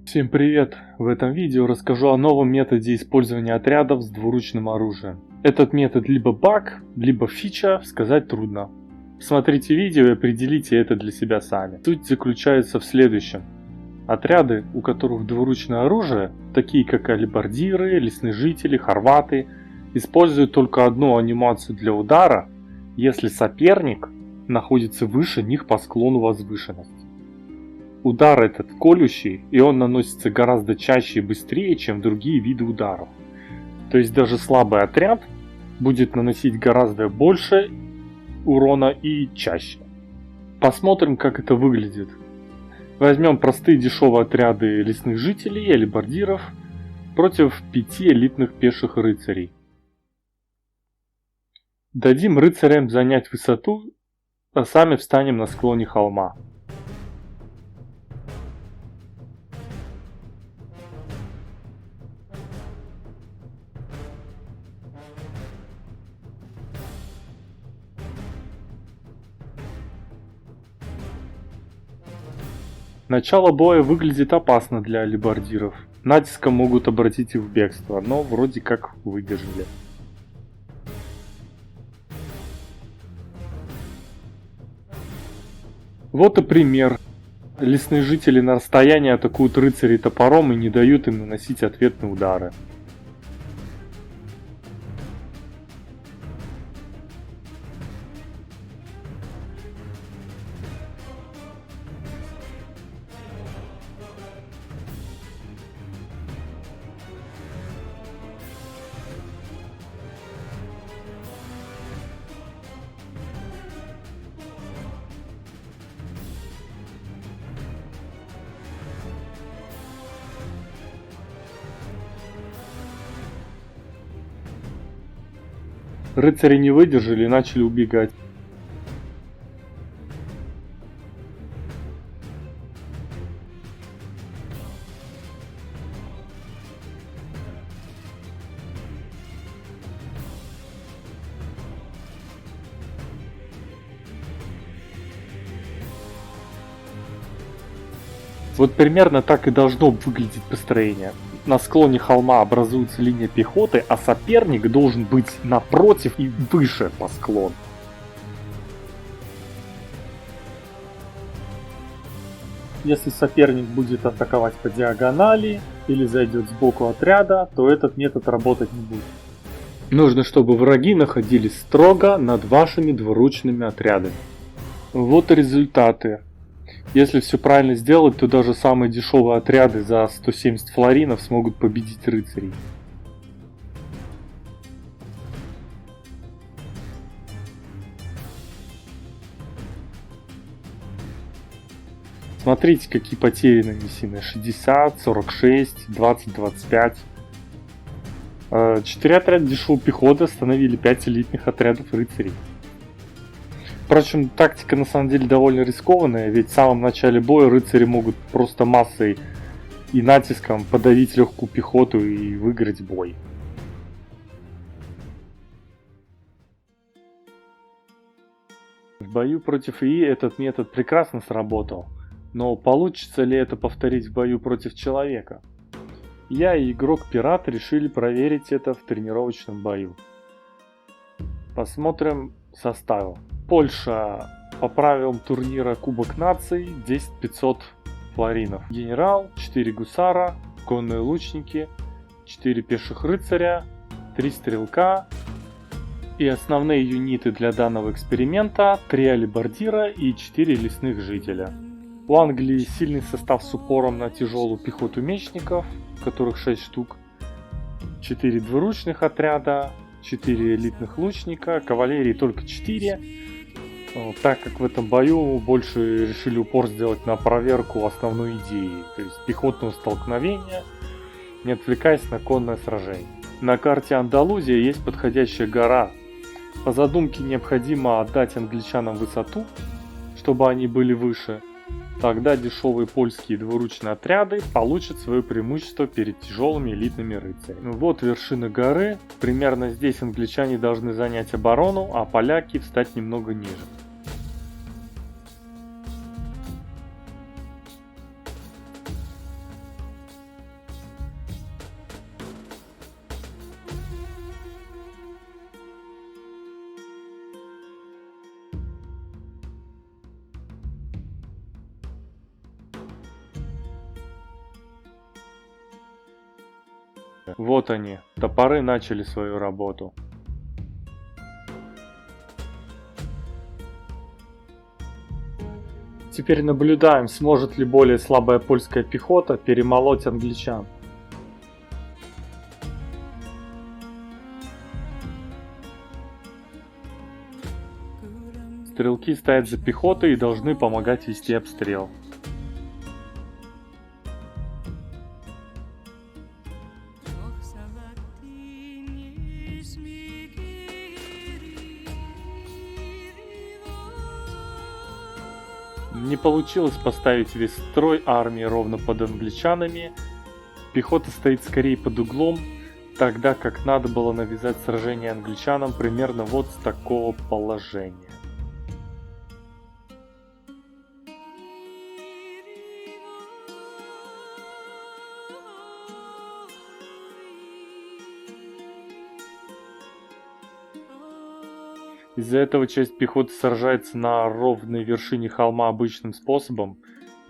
Всем привет! В этом видео расскажу о новом методе использования отрядов с двуручным оружием. Этот метод либо баг, либо фича, сказать трудно. Смотрите видео и определите это для себя сами. Суть заключается в следующем. Отряды, у которых двуручное оружие, такие как алибардиры, лесные жители, хорваты, используют только одну анимацию для удара, если соперник находится выше них по склону возвышенности. Удар этот колющий, и он наносится гораздо чаще и быстрее, чем другие виды ударов. То есть даже слабый отряд будет наносить гораздо больше урона и чаще. Посмотрим, как это выглядит. Возьмем простые дешевые отряды лесных жителей и алибардиров против 5 элитных пеших рыцарей. Дадим рыцарям занять высоту, а сами встанем на склоне холма. Начало боя выглядит опасно для алибардиров. Натиском могут обратить их в бегство, но вроде как выдержали. Вот и пример. Лесные жители на расстоянии атакуют рыцарей топором и не дают им наносить ответные удары. Рыцари не выдержали и начали убегать. Вот примерно так и должно выглядеть построение. На склоне холма образуется линия пехоты, а соперник должен быть напротив и выше по склону. Если соперник будет атаковать по диагонали или зайдет сбоку отряда, то этот метод работать не будет. Нужно, чтобы враги находились строго над вашими двуручными отрядами. Вот и результаты. Если все правильно сделать, то даже самые дешевые отряды за 170 флоринов смогут победить рыцарей. Смотрите, какие потери нанесены. 60, 46, 20, 25. 4 отряда дешевой пехоты остановили 5 элитных отрядов рыцарей. Впрочем, тактика на самом деле довольно рискованная, ведь в самом начале боя рыцари могут просто массой и натиском подавить легкую пехоту и выиграть бой. В бою против ИИ этот метод прекрасно сработал, но получится ли это повторить в бою против человека? Я и игрок-пират решили проверить это в тренировочном бою. Посмотрим составы. Польша по правилам турнира Кубок Наций 10 500 флоринов. Генерал, 4 гусара, конные лучники, 4 пеших рыцаря, 3 стрелка и основные юниты для данного эксперимента 3 алибардира и 4 лесных жителя. У Англии сильный состав с упором на тяжелую пехоту мечников, которых 6 штук, 4 двуручных отряда, 4 элитных лучника, кавалерии только 4. Так как в этом бою больше решили упор сделать на проверку основной идеи, то есть пехотного столкновения, не отвлекаясь на конное сражение. На карте Андалузия есть подходящая гора. По задумке необходимо отдать англичанам высоту, чтобы они были выше. Тогда дешевые польские двуручные отряды получат свое преимущество перед тяжелыми элитными рыцарями. Вот вершина горы. Примерно здесь англичане должны занять оборону, а поляки встать немного ниже. границы. Вот они, топоры начали свою работу. Теперь наблюдаем, сможет ли более слабая польская пехота перемолоть англичан. Стрелки стоят за пехотой и должны помогать вести обстрел. Не получилось поставить весь строй армии ровно под англичанами. Пехота стоит скорее под углом, тогда как надо было навязать сражение англичанам примерно вот с такого положения. Из-за этого часть пехоты сражается на ровной вершине холма обычным способом,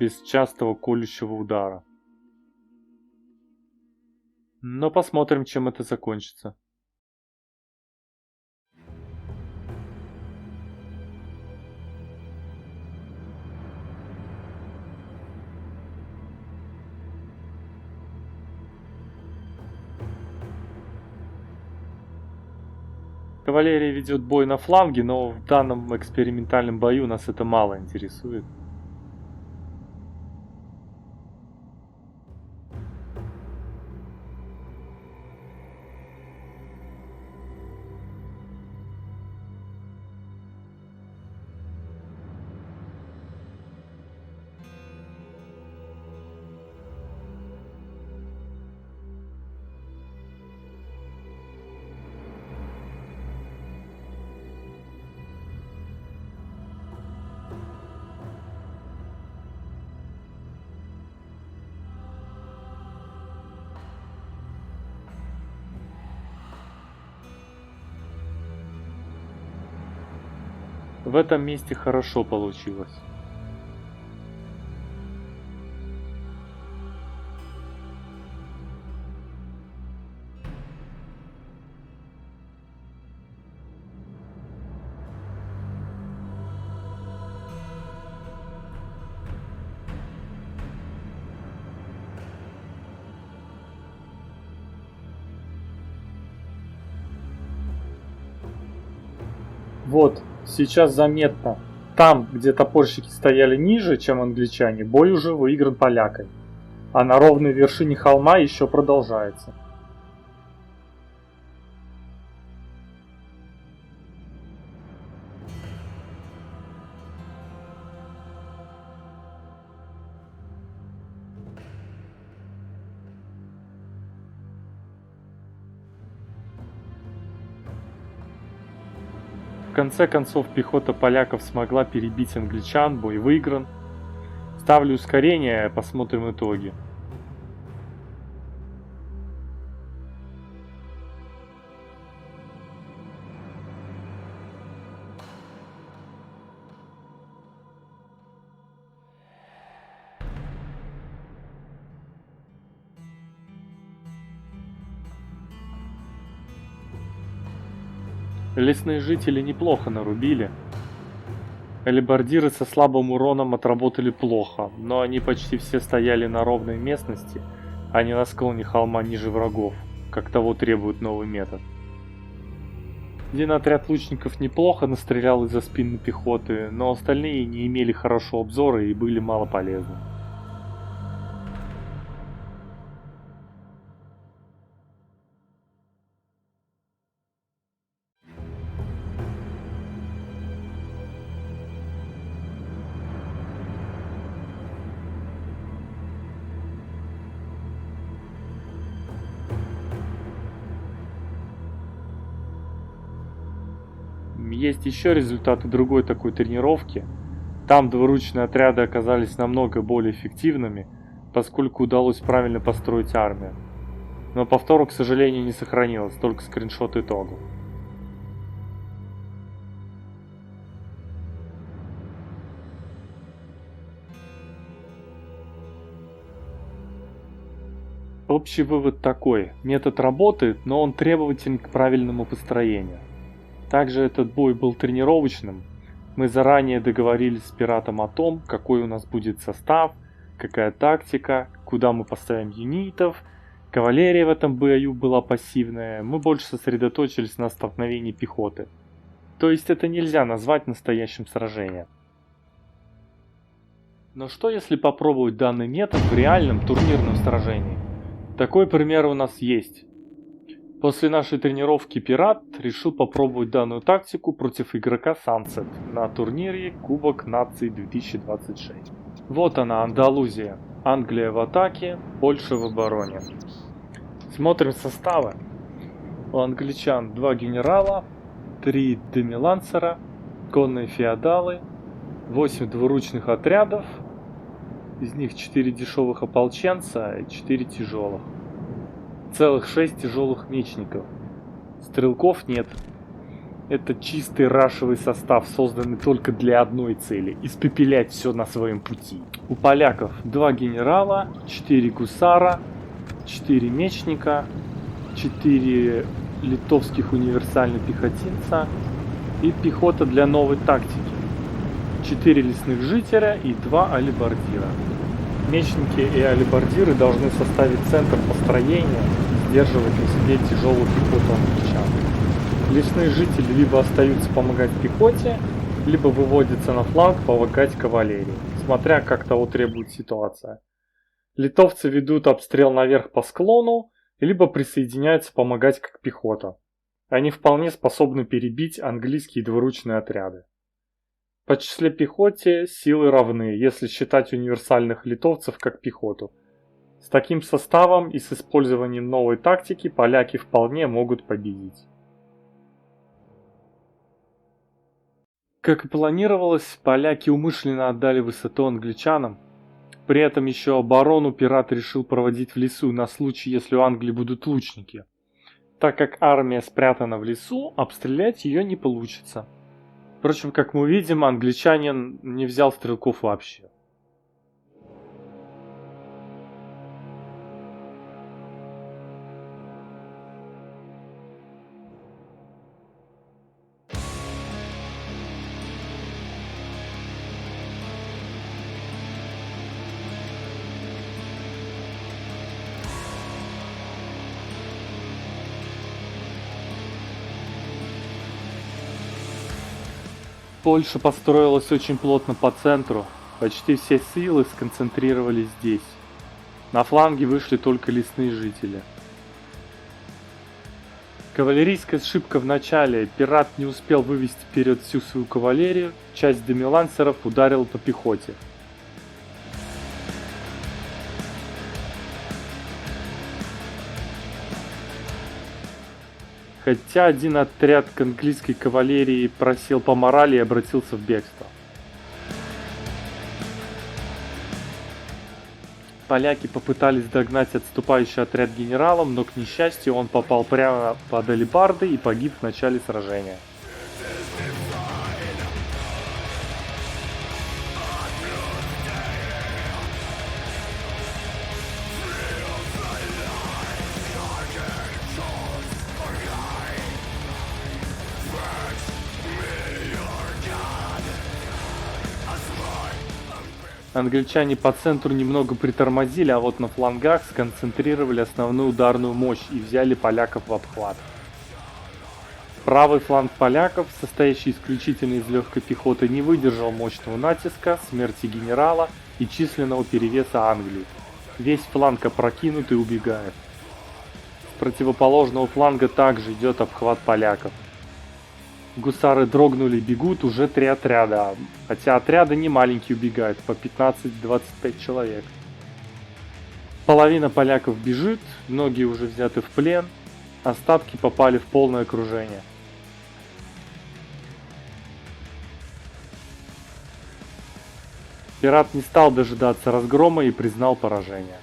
без частого колющего удара. Но посмотрим, чем это закончится. Кавалерия ведет бой на фланге, но в данном экспериментальном бою нас это мало интересует. В этом месте хорошо получилось. Вот, сейчас заметно. Там, где топорщики стояли ниже, чем англичане, бой уже выигран поляками. А на ровной вершине холма еще продолжается. В конце концов пехота поляков смогла перебить англичан, бой выигран. Ставлю ускорение, посмотрим итоги. Лесные жители неплохо нарубили. Алебардиры со слабым уроном отработали плохо, но они почти все стояли на ровной местности, а не на склоне холма ниже врагов, как того требует новый метод. Один отряд лучников неплохо настрелял из-за спины пехоты, но остальные не имели хорошего обзора и были мало полезны. Есть еще результаты другой такой тренировки. Там двуручные отряды оказались намного более эффективными, поскольку удалось правильно построить армию. Но повтору, к сожалению, не сохранилось, только скриншот итогов. Общий вывод такой. Метод работает, но он требователен к правильному построению. Также этот бой был тренировочным. Мы заранее договорились с пиратом о том, какой у нас будет состав, какая тактика, куда мы поставим юнитов. Кавалерия в этом бою была пассивная, мы больше сосредоточились на столкновении пехоты. То есть это нельзя назвать настоящим сражением. Но что если попробовать данный метод в реальном турнирном сражении? Такой пример у нас есть. После нашей тренировки пират решил попробовать данную тактику против игрока Sunset на турнире Кубок Наций 2026. Вот она, Андалузия. Англия в атаке, Польша в обороне. Смотрим составы. У англичан 2 генерала, 3 демилансера, конные феодалы, 8 двуручных отрядов, из них 4 дешевых ополченца и 4 тяжелых. Целых 6 тяжелых мечников. Стрелков нет. Это чистый рашевый состав, созданный только для одной цели – испепелять все на своем пути. У поляков 2 генерала, 4 гусара, 4 мечника, 4 литовских универсальных пехотинца и пехота для новой тактики. 4 лесных жителя и 2 алибардира. Мечники и алибардиры должны составить центр построения и сдерживать на себе тяжелую пехоту англичан. Лесные жители либо остаются помогать пехоте, либо выводятся на фланг помогать кавалерии, смотря как того требует ситуация. Литовцы ведут обстрел наверх по склону, либо присоединяются помогать как пехота. Они вполне способны перебить английские двуручные отряды. По числе пехоте силы равны, если считать универсальных литовцев как пехоту. С таким составом и с использованием новой тактики поляки вполне могут победить. Как и планировалось, поляки умышленно отдали высоту англичанам. При этом еще оборону пират решил проводить в лесу на случай, если у Англии будут лучники. Так как армия спрятана в лесу, обстрелять ее не получится. Впрочем, как мы видим, англичанин не взял стрелков вообще. Польша построилась очень плотно по центру, почти все силы сконцентрировались здесь. На фланге вышли только лесные жители. Кавалерийская ошибка в начале. Пират не успел вывести вперед всю свою кавалерию, часть демилансеров ударила по пехоте. Хотя один отряд к английской кавалерии просел по морали и обратился в бегство. Поляки попытались догнать отступающий отряд генералом, но, к несчастью, он попал прямо под алебарды и погиб в начале сражения. Англичане по центру немного притормозили, а вот на флангах сконцентрировали основную ударную мощь и взяли поляков в обхват. Правый фланг поляков, состоящий исключительно из легкой пехоты, не выдержал мощного натиска, смерти генерала и численного перевеса Англии. Весь фланг опрокинут и убегает. С противоположного фланга также идет обхват поляков. Гусары дрогнули, бегут уже 3 отряда, хотя отряды не маленькие убегают, по 15-25 человек. Половина поляков бежит, многие уже взяты в плен, остатки попали в полное окружение. Пират не стал дожидаться разгрома и признал поражение.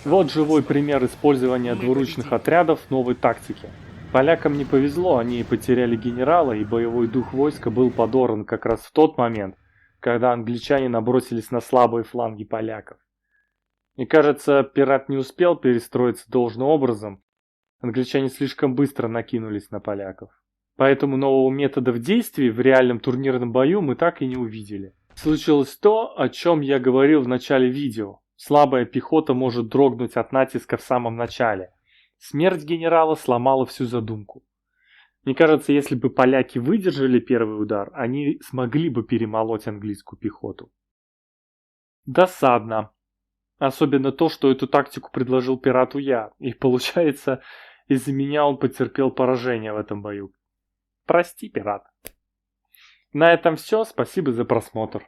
Вот живой пример использования двуручных отрядов новой тактики. Полякам не повезло, они потеряли генерала, и боевой дух войска был подорван как раз в тот момент, когда англичане набросились на слабые фланги поляков. Мне кажется, пират не успел перестроиться должным образом, англичане слишком быстро накинулись на поляков. Поэтому нового метода в действии в реальном турнирном бою мы так и не увидели. Случилось то, о чем я говорил в начале видео. Слабая пехота может дрогнуть от натиска в самом начале. Смерть генерала сломала всю задумку. Мне кажется, если бы поляки выдержали первый удар, они смогли бы перемолоть английскую пехоту. Досадно. Особенно то, что эту тактику предложил пирату я. И получается, из-за меня он потерпел поражение в этом бою. Прости, пират. На этом все. Спасибо за просмотр.